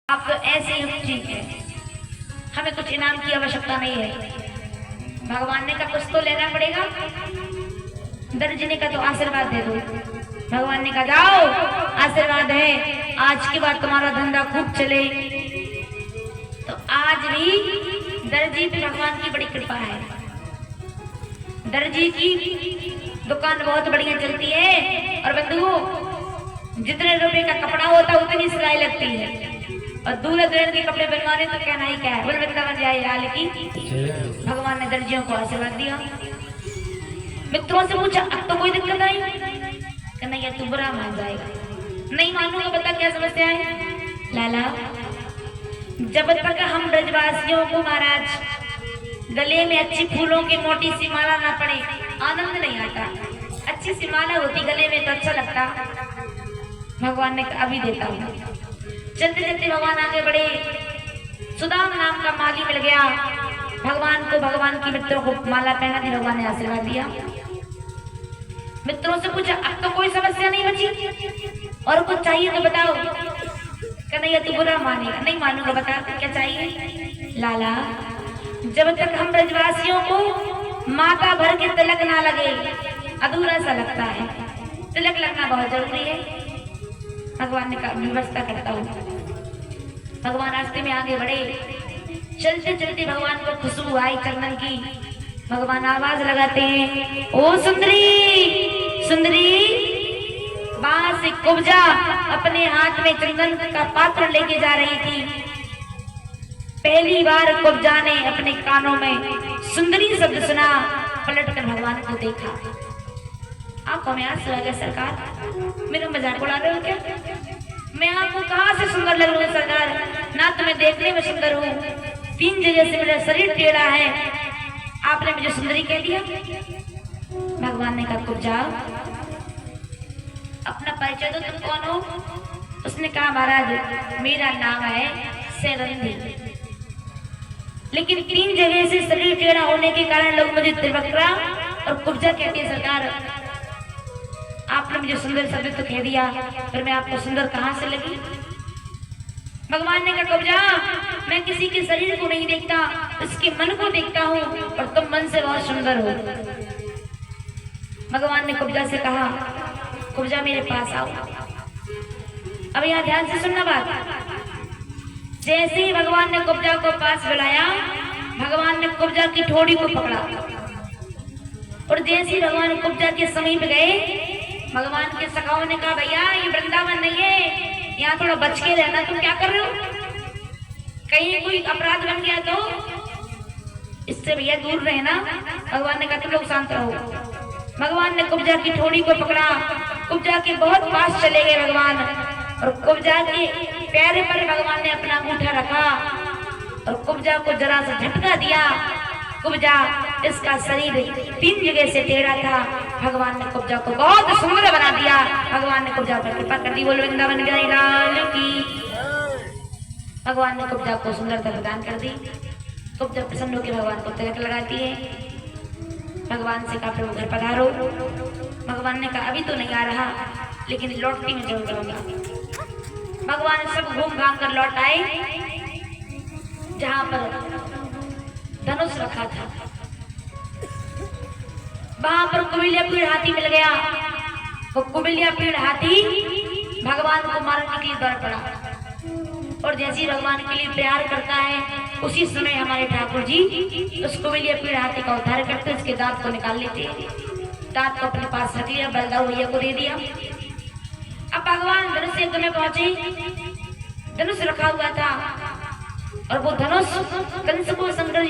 आप तो ऐसे ही हम ठीक है, हमें कुछ इनाम की आवश्यकता नहीं है। भगवान ने कहा कुछ तो लेना पड़ेगा, दर्जी ने कहा तो आशीर्वाद दे दो। भगवान ने कहा जाओ आशीर्वाद है, आज के बाद तुम्हारा धंधा खूब चले। तो आज भी दर्जी पे भगवान की बड़ी कृपा है। दर्जी की दुकान बहुत बढ़िया चलती है और बंधुओं जितने रुपए का कपड़ा होता है उतनी सिलाई लगती है, और दूल्हे दुल्हन के कपड़े बनवाने तो कहना ही क्या है। बोल वृंदावन जाए लाल की। भगवान ने दर्जियों को आशीर्वाद दिया। मित्रों से पूछा अब तो कोई दिक्कत आई? कहना यह तू बुरा मान जाएगा। नहीं मानूंगा, बता क्या समस्या है? लाला जब तक हम ब्रजवासियों को महाराज गले में अच्छी फूलों की मोटी सी माला ना पड़े आनंद नहीं आता। अच्छी सी माला होती गले में तो अच्छा लगता। भगवान ने कहा अभी देता हूँ। चलते चलते भगवान आगे बढ़े, सुदाम नाम का माली मिल गया। भगवान को भगवान की मित्रों को माला पहना दी, भगवान ने आशीर्वाद दिया। मित्रों से पूछा अब तो कोई समस्या नहीं बची, और कुछ चाहिए तो बताओ। कन्हैया तू बुरा मानेगा। नहीं मानूंगा, बता क्या चाहिए? लाला जब तक हम ब्रजवासियों को माता भर के तिलक ना लगे अधूरा सा लगता है। तिलक लगना बहुत जरूरी है। भगवान ने कहा व्यवस्था करता हूँ। भगवान रास्ते में आगे बढ़े, चलते चलते भगवान को खुशबू आई चंदन की। भगवान आवाज लगाते हैं ओ सुंदरी सुंदरी। वहां से कुब्जा अपने हाथ में चंदन का पात्र लेके जा रही थी। पहली बार कुब्जा ने अपने कानों में सुंदरी शब्द सुना, पलटकर भगवान को देखा। आपको मैं आंसू आ गया सरकार, मेरा मजाक उड़ा रहे हो क्या? मैं आपको कहाँ से सुंदर लग रही हूँ सरकार? ना तो मैं देखने में सुंदर हूँ, 3 जगह से मेरा शरीर टेढ़ा है, आपने मुझे सुंदरी कह दिया। भगवान ने कहा कुब्जा अपना परिचय दो, तुम कौन हो? उसने कहा महाराज मेरा नाम है सेवंती, लेकिन 3 जगह से शरीर टेढ़ा होने के कारण लोग मुझे त्रिवक्रा और कुब्जा कहते हैं सरकार। आपने मुझे सुंदर शब्द तो कह दिया, पर मैं आपको सुंदर कहां से लगी? भगवान ने कहा कुब्जा मैं किसी के शरीर को नहीं देखता, उसके मन को देखता हूँ, और तुम मन से बहुत सुंदर हो। भगवान ने कुब्जा से कहा कुब्जा मेरे पास आओ। अब यहाँ ध्यान से सुनना बात। जैसे ही भगवान ने कुब्जा को पास बुलाया, भगवान ने कुब्जा की ठोड़ी को पकड़ा, और जैसे ही भगवान कुब्जा के समीप गए, भगवान के सखाओं ने कहा भैया ये वृंदावन नहीं है, यहाँ थोड़ा बच के रहना। तुम क्या कर रहे हो? कहीं कोई अपराध बन गया तो इससे भैया दूर रहना। भगवान ने कहा तुम लोग शांत रहो। भगवान ने कुब्जा की ठोड़ी को पकड़ा, कुब्जा के बहुत पास चले गए भगवान, और कुब्जा के पैर पर भगवान ने अपना अंगूठा रखा और कुब्जा को जरा सा झटका दिया। कुब्जा इसका शरीर 3 जगह से टेढ़ा था, भगवान ने कुब्जा को बहुत सुंदर बना दिया। भगवान ने कुब्जा पर कृपा कर दी। बोल वृंदावन गई लाल की। भगवान ने कुब्जा को सुंदरता प्रदान कर दी। कुब्जा प्रसन्न होकर भगवान को तिलक लगाती है। भगवान से कहा प्रभु घर पधारो। भगवान ने कहा अभी तो नहीं आ रहा, लेकिन लौटती में जरूर रहूंगा। भगवान सब घूम घाम कर लौट आए, जहां पर धनुष रखा था। वहां पर कुबिलिया पीड़ हाथी मिल गया। वो कुबिलिया पीड़ हाथी भगवान को मारने के लिए दौड़ पड़ा, और जैसे ही भगवान के लिए प्यार करता है, उसी समय हमारे ठाकुर जी उस कुबिलिया पीड़ हाथी का उद्धार करते, उसके दांत को निकाल लेते। दांत को अपने पास रख लिया, बलदाऊ भैया को दे दिया। अब भगवान धनुष युद्ध में पहुंचे। धनुष रखा हुआ था, और वो धनुष कंस को संग्रहित